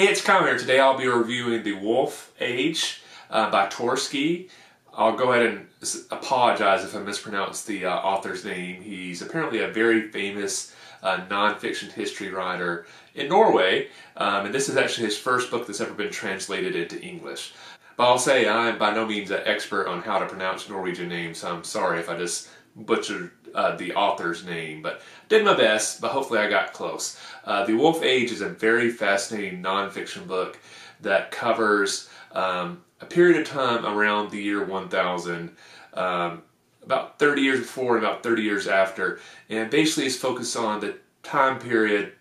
Hey, it's Kyle here. Today I'll be reviewing The Wolf Age by Tore Skeie. I'll go ahead and apologize if I mispronounce the author's name. He's apparently a very famous non-fiction history writer in Norway, and this is actually his first book that's ever been translated into English. But I'll say I'm by no means an expert on how to pronounce Norwegian names, so I'm sorry if I just butchered the author's name, but did my best, but hopefully I got close. The Wolf Age is a very fascinating non-fiction book that covers a period of time around the year 1000, about 30 years before and about 30 years after, and basically is focused on the time period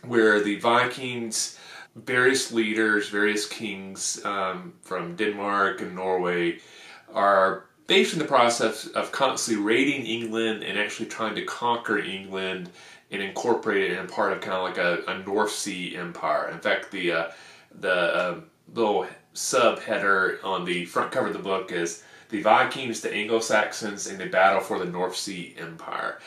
where the Vikings, various leaders, various kings from Denmark and Norway are based in the process of constantly raiding England and actually trying to conquer England and incorporate it in part of kind of like a North Sea empire. In fact, the little subheader on the front cover of the book is "The Vikings, the Anglo-Saxons, and the Battle for the North Sea Empire."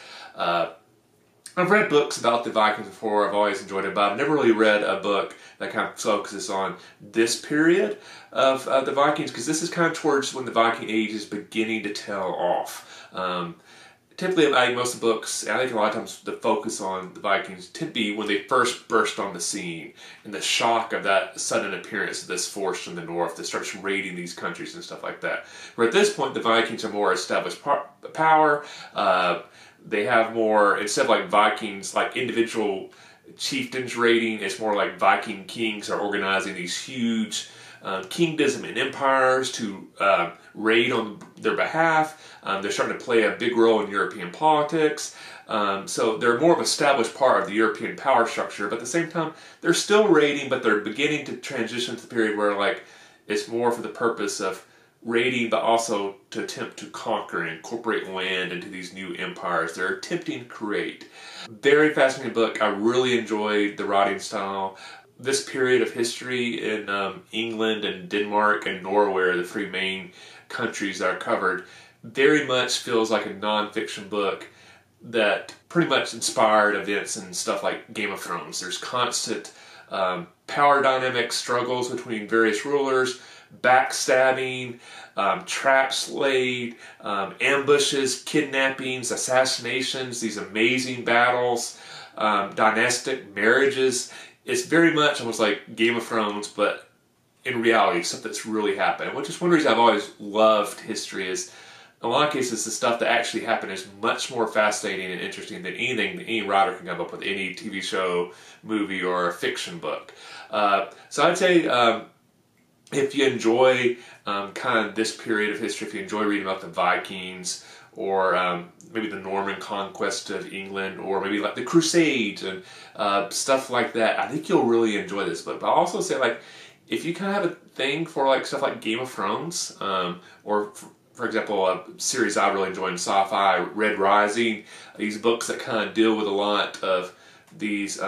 I've read books about the Vikings before. I've always enjoyed it, but I've never really read a book that kind of focuses on this period of the Vikings, because this is kind of towards when the Viking Age is beginning to tail off. Typically, I think most of the books, I think a lot of times the focus on the Vikings tend to be when they first burst on the scene and the shock of that sudden appearance of this force from the north that starts raiding these countries and stuff like that. Where at this point, the Vikings are more established power. They have more, instead of like Vikings, like individual chieftains raiding, it's more like Viking kings are organizing these huge kingdoms and empires to raid on their behalf. They're starting to play a big role in European politics. So they're more of an established part of the European power structure, but at the same time, they're still raiding, but they're beginning to transition to the period where like it's more for the purpose of raiding, but also to attempt to conquer and incorporate land into these new empires they're attempting to create. Very fascinating book. I really enjoyed the writing style. This period of history in England and Denmark and Norway, the three main countries that are covered, very much feels like a non-fiction book that pretty much inspired events and stuff like Game of Thrones. There's constant power dynamic struggles between various rulers, backstabbing, traps laid, ambushes, kidnappings, assassinations, these amazing battles, dynastic marriages. It's very much almost like Game of Thrones, but in reality, stuff that's really happened. Which is one reason I've always loved history, is in a lot of cases the stuff that actually happened is much more fascinating and interesting than anything that any writer can come up with, any TV show, movie, or a fiction book. So I'd say if you enjoy kind of this period of history, if you enjoy reading about the Vikings, or maybe the Norman conquest of England, or maybe like the Crusades and stuff like that, I think you'll really enjoy this book. But I'll also say, like, if you kind of have a thing for like stuff like Game of Thrones, or for example, a series I really enjoy in sci-fi, Red Rising, these books that kind of deal with a lot of these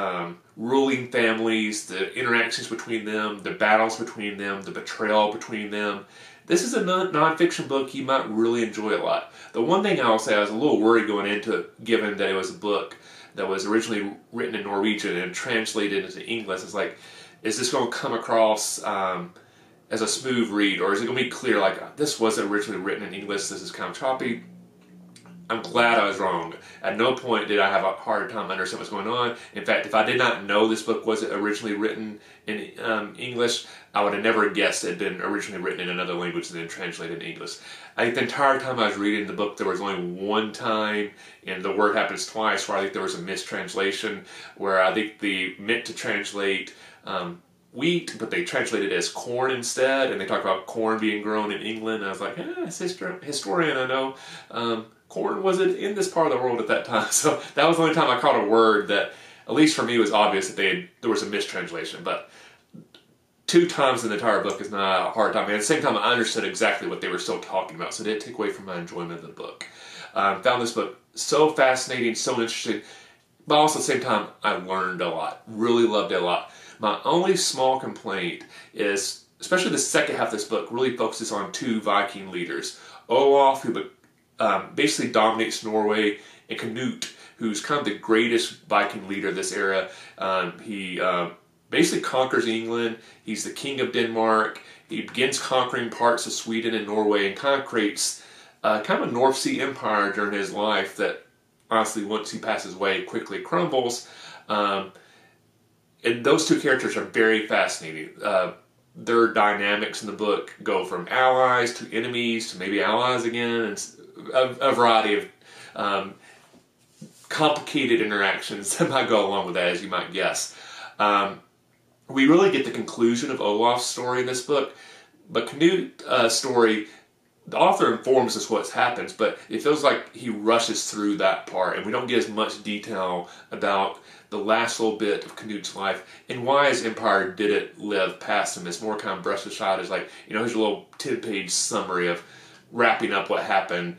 ruling families, the interactions between them, the battles between them, the betrayal between them. This is a non-fiction book you might really enjoy a lot. The one thing I'll say, I was a little worried going into it, given that it was a book that was originally written in Norwegian and translated into English. It's like, is this going to come across as a smooth read, or is it going to be clear, like, this wasn't originally written in English, this is kind of choppy? I'm glad I was wrong. At no point did I have a hard time understanding what's going on. In fact, if I did not know this book wasn't originally written in English, I would have never guessed it had been originally written in another language and then translated into English. I think the entire time I was reading the book, there was only one time, and the word happens twice, where I think there was a mistranslation, where I think they meant to translate wheat, but they translated it as corn instead, and they talk about corn being grown in England. And I was like, as a historian, I know corn wasn't in this part of the world at that time. So that was the only time I caught a word that, at least for me, was obvious that there was a mistranslation. But 2 times in the entire book is not a hard time. And at the same time, I understood exactly what they were still talking about, so it didn't take away from my enjoyment of the book. Found this book so fascinating, so interesting, but also at the same time, I learned a lot. Really loved it a lot. My only small complaint is, especially the second half of this book, really focuses on 2 Viking leaders. Olaf, who basically dominates Norway, and Canute, who's kind of the greatest Viking leader of this era. He basically conquers England. He's the king of Denmark. He begins conquering parts of Sweden and Norway and kind of creates kind of a North Sea empire during his life that honestly, once he passes away, quickly crumbles. And those two characters are very fascinating. Their dynamics in the book go from allies to enemies to maybe allies again, and a variety of complicated interactions that might go along with that, as you might guess. We really get the conclusion of Olaf's story in this book, but Canute's story, the author informs us what happens, but it feels like he rushes through that part, and we don't get as much detail about the last little bit of Canute's life and why his empire didn't live past him. It's more kind of brushed aside as like, here's a little 10-page summary of wrapping up what happened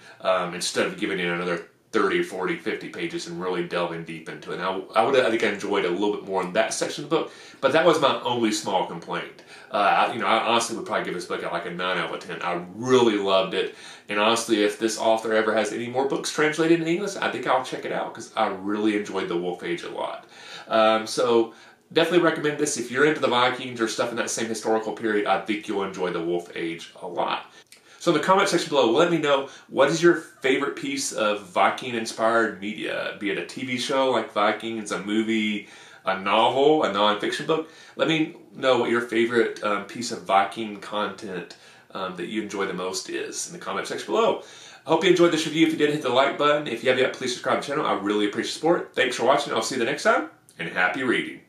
instead of giving it another 30, 40, 50 pages and really delving deep into it. Now, I think I enjoyed a little bit more in that section of the book, but that was my only small complaint. I honestly would probably give this book like a 9 out of 10. I really loved it, and honestly, if this author ever has any more books translated in English, I think I'll check it out because I really enjoyed The Wolf Age a lot. So definitely recommend this. If you're into the Vikings or stuff in that same historical period, I think you'll enjoy The Wolf Age a lot. So in the comment section below, let me know, what is your favorite piece of Viking-inspired media? Be it a TV show like Vikings, a movie, a novel, a non-fiction book? Let me know what your favorite piece of Viking content that you enjoy the most is in the comment section below. I hope you enjoyed this review. If you did, hit the like button. If you have yet, please subscribe to the channel. I really appreciate your support. Thanks for watching. I'll see you the next time, and happy reading.